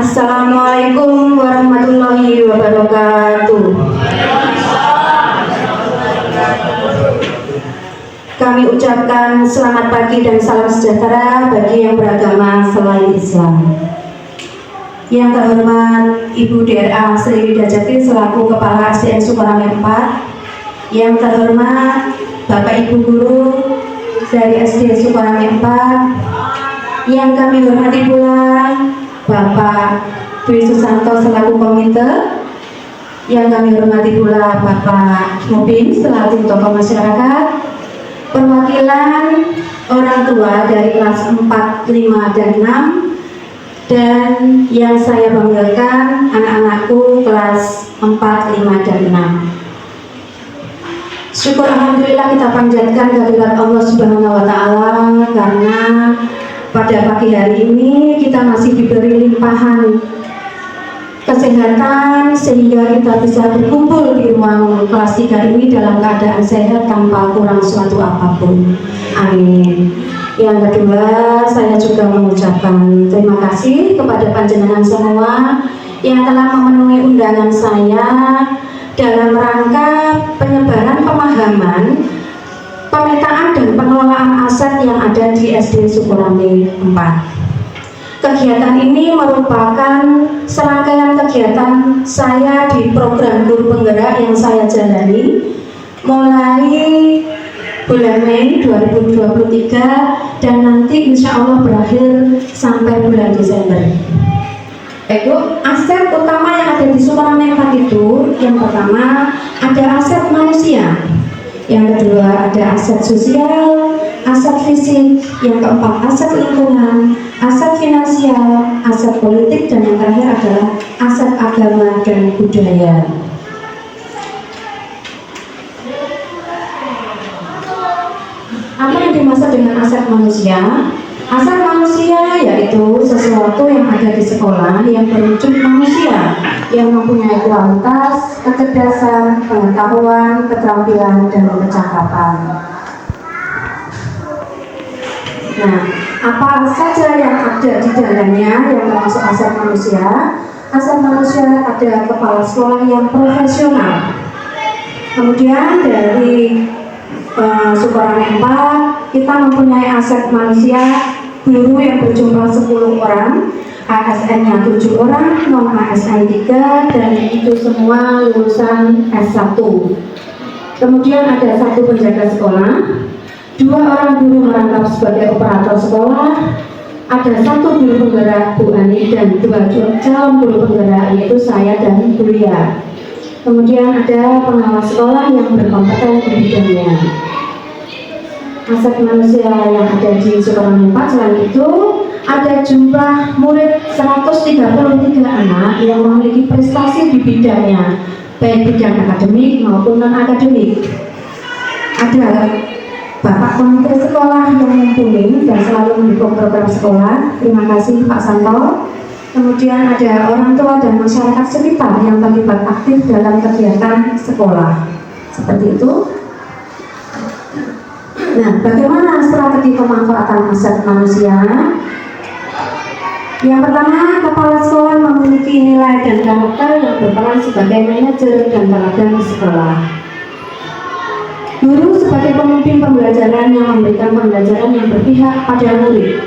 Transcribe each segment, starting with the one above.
Assalamualaikum warahmatullahi wabarakatuh. Kami ucapkan selamat pagi dan salam sejahtera bagi yang beragama selain Islam. Yang terhormat Ibu DRA Sri Widya Jati selaku Kepala SDN Sukarame 4. Yang terhormat Bapak Ibu Guru dari SD Sukarame 4. Yang kami hormati pula Bapak Dwi Susanto selaku komite. Yang kami hormati pula Bapak Mubin selaku tokoh masyarakat, perwakilan orang tua dari kelas 4, 5, dan 6, dan yang saya banggakan anak-anakku kelas 4, 5, dan 6. Syukur alhamdulillah kita panjatkan kehadirat Allah Subhanahu wa taala karena pada pagi hari ini kita masih diberi limpahan kesehatan sehingga kita bisa berkumpul di ruang kelas 3 ini dalam keadaan sehat tanpa kurang suatu apapun. Amin. Yang kedua, saya juga mengucapkan terima kasih kepada panjenengan semua yang telah memenuhi undangan saya dalam rangka penyebaran pemahaman, pemetaan dan pengelolaan aset yang ada di SD Sukarame 4. Kegiatan ini merupakan serangkaian kegiatan saya di program Guru Penggerak yang saya jalani mulai bulan Mei 2023 dan nanti insya Allah berakhir sampai bulan Desember. Itu aset utama yang ada di Sukarame 4 itu, yang pertama ada aset manusia, yang kedua ada aset sosial, aset fisik, yang keempat aset lingkungan, aset finansial, aset politik, dan yang terakhir adalah aset agama dan budaya. Apa yang dimaksud dengan aset manusia? Aset manusia yaitu sesuatu yang ada di sekolah yang berwujud manusia, yang mempunyai kualitas, kecerdasan, pengetahuan, keterampilan, dan percakapan. Nah, apa saja yang ada di dalamnya yang termasuk aset manusia? Aset manusia ada kepala sekolah yang profesional. Kemudian dari Sukarame 4 kita mempunyai aset manusia guru yang berjumlah 10 orang, ASN-nya 7 orang, non-ASN 3, dan itu semua lulusan S1. Kemudian ada 1 penjaga sekolah, 2 orang guru merangkap sebagai operator sekolah, ada 1 guru penggerak Bu Ani dan 2 calon guru penggerak yaitu saya dan Bu Lia. Kemudian ada pengawas sekolah yang berkompeten di bidangnya. Aset manusia yang ada di Sukarame 4 selain itu ada jumlah murid 133 anak yang memiliki prestasi di bidangnya, baik bidang akademik maupun non-akademik. Ada Bapak Komite Sekolah yang mumpuni dan selalu mendukung program sekolah. Terima kasih Pak Santo. Kemudian ada orang tua dan masyarakat sekitar yang terlibat aktif dalam kegiatan sekolah. Seperti itu. Nah, bagaimana strategi pemanfaatan aset manusia? Yang pertama, kepala sekolah memiliki nilai dan karakter yang berperan sebagai manajer dan teladan sekolah. Guru sebagai pemimpin pembelajaran yang memberikan pembelajaran yang berpihak pada murid.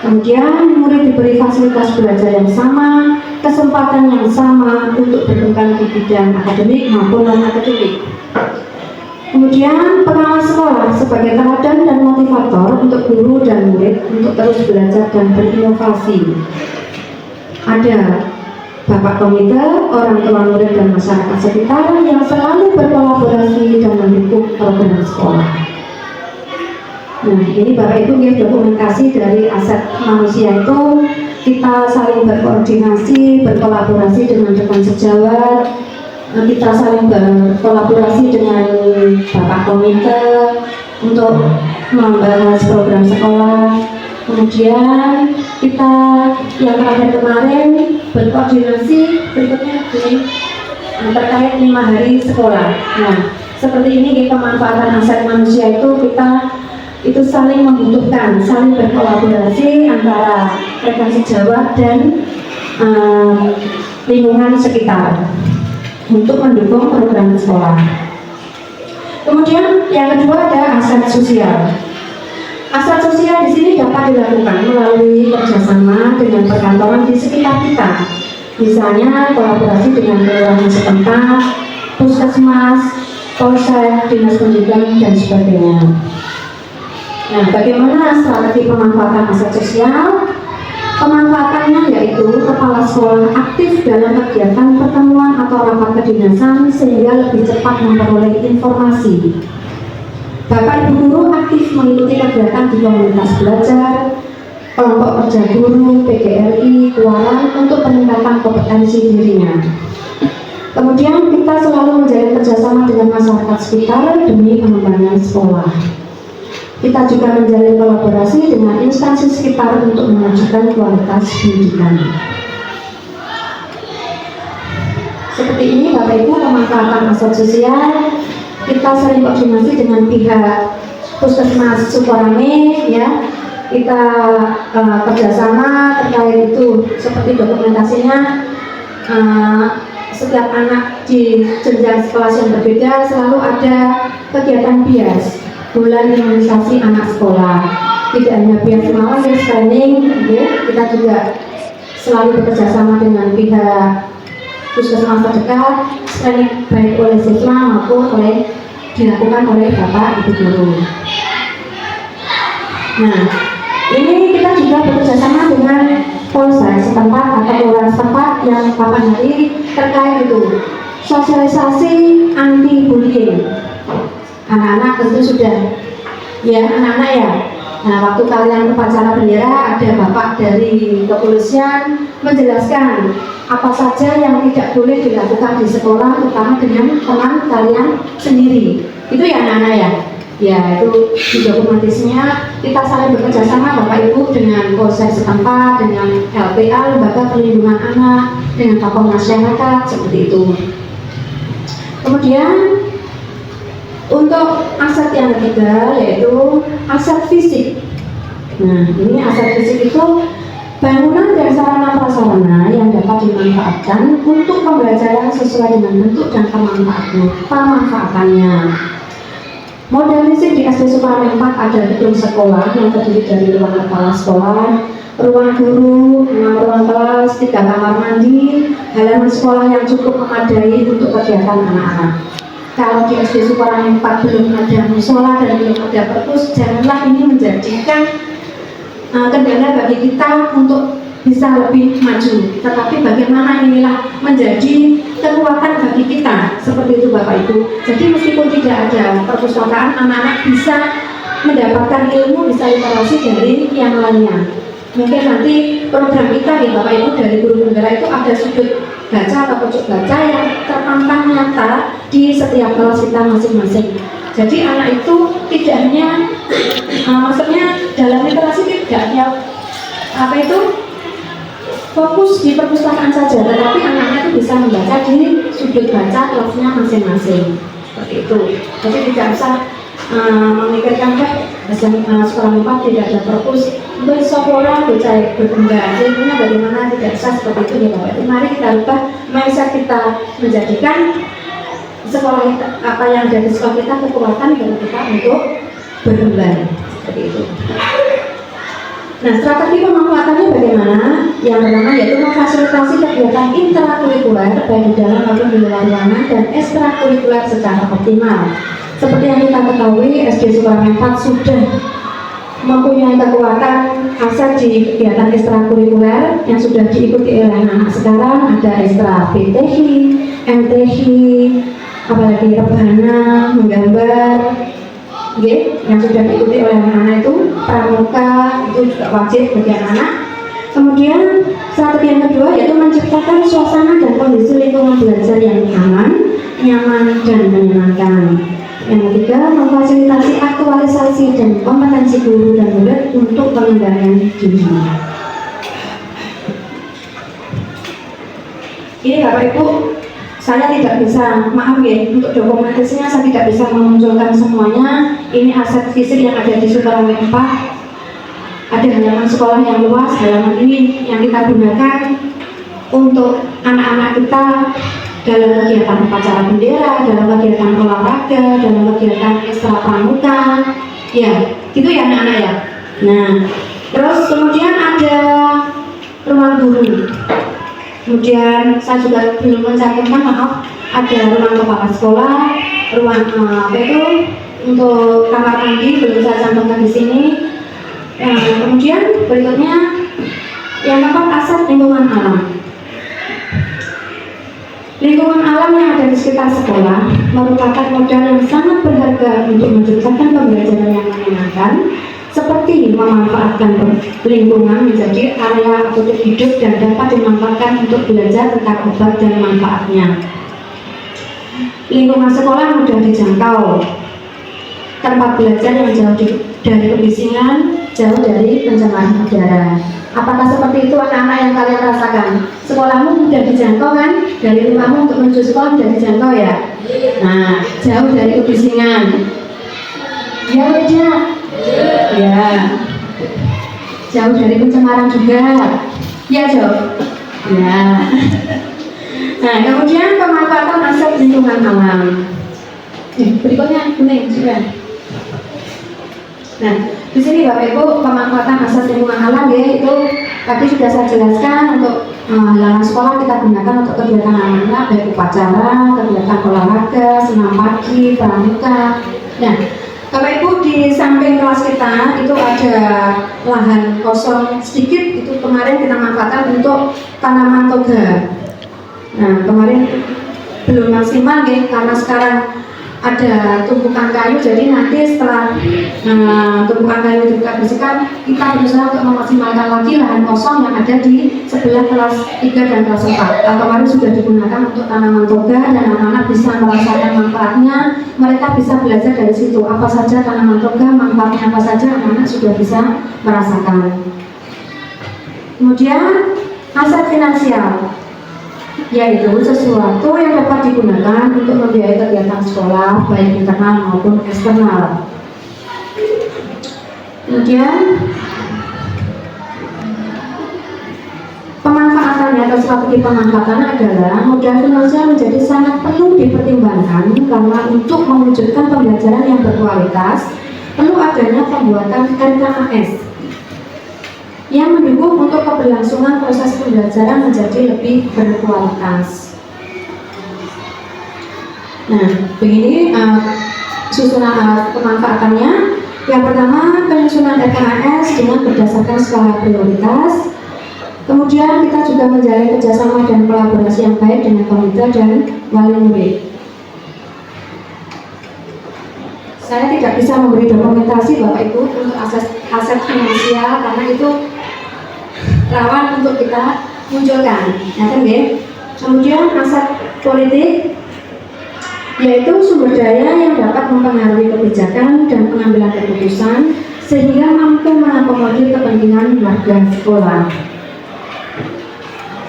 Kemudian murid diberi fasilitas belajar yang sama, kesempatan yang sama untuk berkembang di bidang akademik maupun non-akademik. Kemudian pengawas sekolah sebagai teladan dan motivator untuk guru dan murid untuk terus belajar dan berinovasi. Ada Bapak Komite, orang tua murid dan masyarakat sekitar yang selalu berkolaborasi dan mendukung program sekolah. Nah, ini Bapak Ibu ya, dokumentasi dari aset manusia itu kita saling berkoordinasi, berkolaborasi dengan rekan sejawat, kita saling berkolaborasi dengan Bapak Komite untuk membahas program sekolah. Kemudian kita yang terakhir kemarin berkoordinasi berikutnya terkait 5 hari sekolah. Nah, seperti ini pemanfaatan aset manusia itu kita itu saling membutuhkan, saling berkolaborasi antara rekan sejawat dan lingkungan sekitar untuk mendukung program sekolah. Kemudian yang kedua ada aset sosial. Aset sosial di sini dapat dilakukan melalui kerjasama dengan perkantoran di sekitar kita. Misalnya kolaborasi dengan kelurahan setempat, puskesmas, polsek, dinas pendidikan dan sebagainya. Nah, bagaimana strategi pemanfaatan aset sosial? Pemanfaatannya yaitu kepala sekolah aktif dalam kegiatan pertemuan atau rapat kedinasan sehingga lebih cepat memperoleh informasi. Bapak Ibu guru aktif mengikuti kegiatan di komunitas belajar, kelompok kerja guru, PGRI, keluaran untuk peningkatan kompetensi dirinya. Kemudian kita selalu menjalin kerjasama dengan masyarakat sekitar demi pengembangan sekolah. Kita juga menjalin kolaborasi dengan instansi sekitar untuk memajukan kualitas pendidikan. Seperti ini Bapak Ibu pemanfaatan aset sosial. Kita sering koordinasi dengan pihak puskesmas Sukorame, ya. Kita kerjasama terkait itu seperti dokumentasinya. Setiap anak di jenjang sekolah yang berbeda selalu ada kegiatan bias. Bulan imunisasi anak sekolah. Tidak hanya bias semalam ya training, kita juga selalu bekerja sama dengan pihak puskesmas terdekat, training baik oleh siswa maupun dilakukan oleh Bapak Ibu guru. Nah, ini kita juga bekerja sama dengan polsek setempat atau kelurahan setempat yang kapan hari terkait itu sosialisasi anti bullying. Anak-anak tentu sudah ya anak-anak ya. Nah, waktu kalian upacara bendera ada bapak dari kepolisian menjelaskan apa saja yang tidak boleh dilakukan di sekolah, terutama dengan teman kalian sendiri. Itu ya anak-anak ya. Ya itu di dokumentasinya kita saling bekerja sama Bapak Ibu dengan polsek setempat, dengan LPA Lembaga Perlindungan Anak, dengan tokoh masyarakat seperti itu. Kemudian untuk aset yang ketiga yaitu aset fisik. Nah, ini aset fisik itu bangunan dan sarana prasarana yang dapat dimanfaatkan untuk pembelajaran sesuai dengan bentuk dan pemanfaatannya. Model fisik di SD Sukorame 4 ada gedung sekolah yang terdiri dari ruang kepala sekolah, ruang guru, 6 ruang kelas, 3 kamar mandi, halaman sekolah yang cukup memadai untuk kegiatan anak-anak. Kalau di SD Sukorame 4 belum ada musola dan belum ada perpus, janganlah ini menjadikan kendala bagi kita untuk bisa lebih maju. Tetapi bagaimana inilah menjadi kekuatan bagi kita, seperti itu Bapak Ibu. Jadi meskipun tidak ada perpustakaan, anak-anak bisa mendapatkan ilmu, bisa literasi dari yang lainnya. Mungkin nanti program kita ya Bapak Ibu dari guru negara itu ada sudut baca atau pojok baca yang terpampang nyata di setiap kelas kita masing-masing. Jadi anak itu tidak hanya maksudnya dalam literasi tidak hanya fokus di perpustakaan saja, tetapi anak-anak itu bisa membaca di sudut baca kelasnya masing-masing. Seperti itu. Jadi tidak usah memikirkan sekolah 4 tidak ada perpus besok orang bisa berkembang ilmunya bagaimana, tidak bisa seperti itu ya Bapak. Mari kita ubah mindset kita, menjadikan sekolah apa yang ada di sekolah kita kekuatan bagi kita untuk berkembang seperti itu. Nah, strategi pemanfaatannya bagaimana? Yang pertama yaitu memfasilitasi kegiatan intrakurikuler baik di dalam maupun di luar ruangan dan ekstrakurikuler secara optimal. Seperti yang kita ketahui, SD Sukorame 4 sudah mempunyai kekuatan aset di kegiatan ekstrakurikuler yang sudah diikuti oleh anak-anak sekarang. Ada ekstra PTH, MTH, apalagi rebana, menggambar, yang sudah diikuti oleh anak-anak itu, pramuka itu juga wajib bagi anak-anak. Kemudian strategi yang kedua yaitu menciptakan suasana dan kondisi lingkungan belajar yang aman, nyaman, dan menyenangkan. Yang ketiga, memfasilitasi aktualisasi dan kompetensi guru dan murid untuk pengendalian diri. Ini Bapak Ibu, saya tidak bisa, maaf ya, untuk dokumentasinya saya tidak bisa memunculkan semuanya. Ini aset fisik yang ada di Sukorame 4. Ada halaman sekolah yang luas, halaman ini yang kita gunakan untuk anak-anak kita dalam kegiatan upacara bendera, dalam kegiatan olahraga, dalam kegiatan ekstra pramuka, ya, gitu ya anak-anak ya. Nah, terus kemudian ada ruang guru. Kemudian saya juga belum mencantumkan, maaf, ada ruang kepala sekolah, ruang apa itu untuk kamar mandi belum saya cantumkan di sini. Kemudian berikutnya yang keempat, aset lingkungan alam. Lingkungan alam yang ada di sekitar sekolah merupakan modal yang sangat berharga untuk menciptakan pembelajaran yang menyenangkan, seperti memanfaatkan lingkungan menjadi area untuk hidup dan dapat dimanfaatkan untuk belajar tentang obat dan manfaatnya. Lingkungan sekolah mudah dijangkau, tempat belajar yang jauh dari kebisingan, jauh dari pencemaran udara. Apakah seperti itu anak-anak yang kalian rasakan? Sekolahmu mudah dijangkau kan? Dari rumahmu untuk menuju sekolah mudah dijangkau ya? Nah, jauh dari kebisingan. Ya tidak? Ya. Jauh dari pencemaran juga. Ya jauh. Ya. Nah, kemudian pemanfaatan aset lingkungan alam. Berikutnya kuning juga. Nah, di sini Bapak Ibu pemanfaatan aset lingkungan alam ya, itu tadi sudah saya jelaskan. Untuk halaman sekolah kita gunakan untuk kegiatan anak-anak, baik upacara, kegiatan olahraga, senam pagi, pramuka. Nah, Bapak Ibu di samping kelas kita itu ada lahan kosong sedikit, itu kemarin kita manfaatkan untuk tanaman toga. Nah, kemarin belum maksimal ya, karena sekarang ada tumpukan kayu, jadi nanti setelah tumpukan kayu itu kita bersihkan, kita berusaha untuk memaksimalkan lagi lahan kosong yang ada di sebelah kelas 3 dan kelas 4. Kemarin sudah digunakan untuk tanaman toga dan anak-anak bisa merasakan manfaatnya. Mereka bisa belajar dari situ apa saja tanaman toga, manfaatnya apa saja, anak-anak sudah bisa merasakan. Kemudian aset finansial, yaitu sesuatu yang dapat digunakan untuk membiayai kegiatan sekolah baik internal maupun eksternal. Kemudian pemanfaatannya atau strategi pemanfaatannya adalah modal finansial menjadi sangat perlu dipertimbangkan, karena untuk mewujudkan pembelajaran yang berkualitas perlu adanya pembuatan RKAS yang mendukung untuk keberlangsungan proses pembelajaran menjadi lebih berkualitas. Nah, begini susunan pemanfaatannya. Yang pertama, penyusunan RKAS dengan berdasarkan skala prioritas. Kemudian kita juga menjalin kerjasama dan kolaborasi yang baik dengan komite dan wali murid. Saya tidak bisa memberi dokumentasi Bapak Ibu untuk aset finansial karena itu rawan untuk kita munculkan, ya kan ya? Kemudian aset politik, yaitu sumber daya yang dapat mempengaruhi kebijakan dan pengambilan keputusan sehingga mampu mengakomodir kepentingan warga sekolah.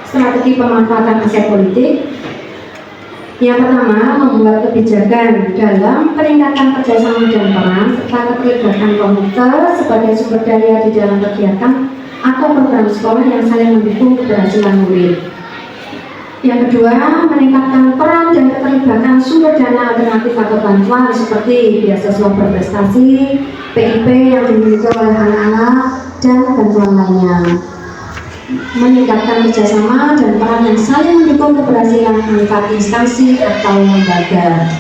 Strategi pemanfaatan aset politik. Yang pertama, membuat kebijakan dalam peningkatan kerjasama dan peran serta keterlibatan komite sebagai sumber daya di dalam kegiatan atau program sekolah yang saling mendukung keberhasilan murid. Yang kedua, meningkatkan peran dan keterlibatan sumber dana alternatif atau bantuan seperti beasiswa berprestasi, PIP yang dimiliki oleh anak-anak, dan bantuan lainnya. Meningkatkan kerjasama dan peran yang saling mendukung keberhasilan antar instansi atau lembaga.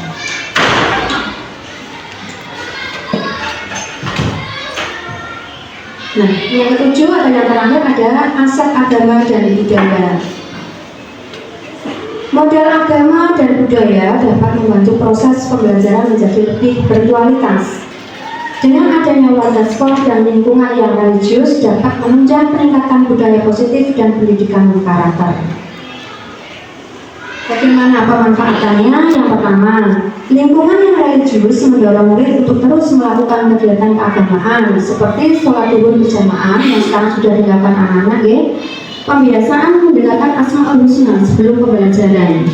Nah, yang ketujuh atau yang terakhir adalah aset agama dan budaya. Modal agama dan budaya dapat membantu proses pembelajaran menjadi lebih berkualitas. Dengan adanya warga sekolah dan lingkungan yang religius dapat menunjang peningkatan budaya positif dan pendidikan karakter. Bagaimana pemanfaatannya? Yang pertama, lingkungan yang religius mendorong murid untuk terus melakukan kegiatan keagamaan seperti sholat zuhur berjamaah yang sekarang sudah dilakukan anak-anak ya. Pembiasaan mendengarkan Asmaul Husna sebelum pembelajaran.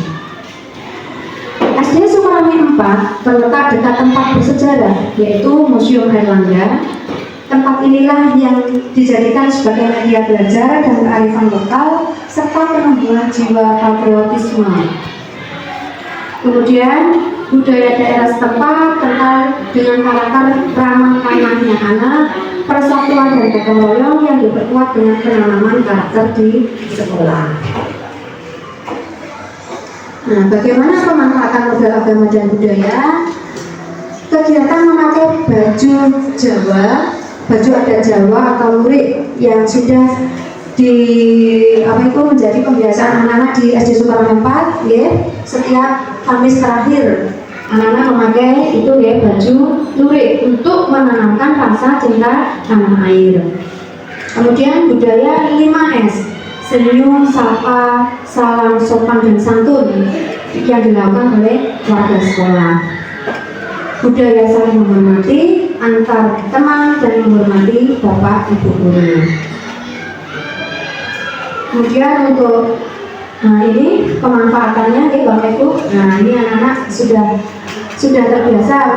SD Sukarami 4 terletak dekat tempat bersejarah, yaitu Museum Airlangga. Tempat inilah yang dijadikan sebagai media belajar dan kearifan lokal serta penumbuhan jiwa patriotisme. Kemudian budaya daerah setempat kental dengan karakter ramah tamahnya anak, persatuan dan gotong royong yang diperkuat dengan penanaman karakter di sekolah. Nah, bagaimana pemanfaatan modal agama dan budaya? Kegiatan memakai baju Jawa, baju adat Jawa atau lurik yang sudah menjadi kebiasaan anak-anak di SD Sukarno 4, ya. Setiap Kamis terakhir anak-anak memakai itu ya baju lurik untuk menanamkan rasa cinta tanah air. Kemudian budaya 5S, senyum, sapa, salam, sopan dan santun yang dilakukan oleh warga sekolah. Budaya saling menghormati antar teman dan menghormati bapak ibu guru. Kemudian untuk ini pemanfaatannya ya Bapak Ibu. Nah, ini anak-anak sudah terbiasa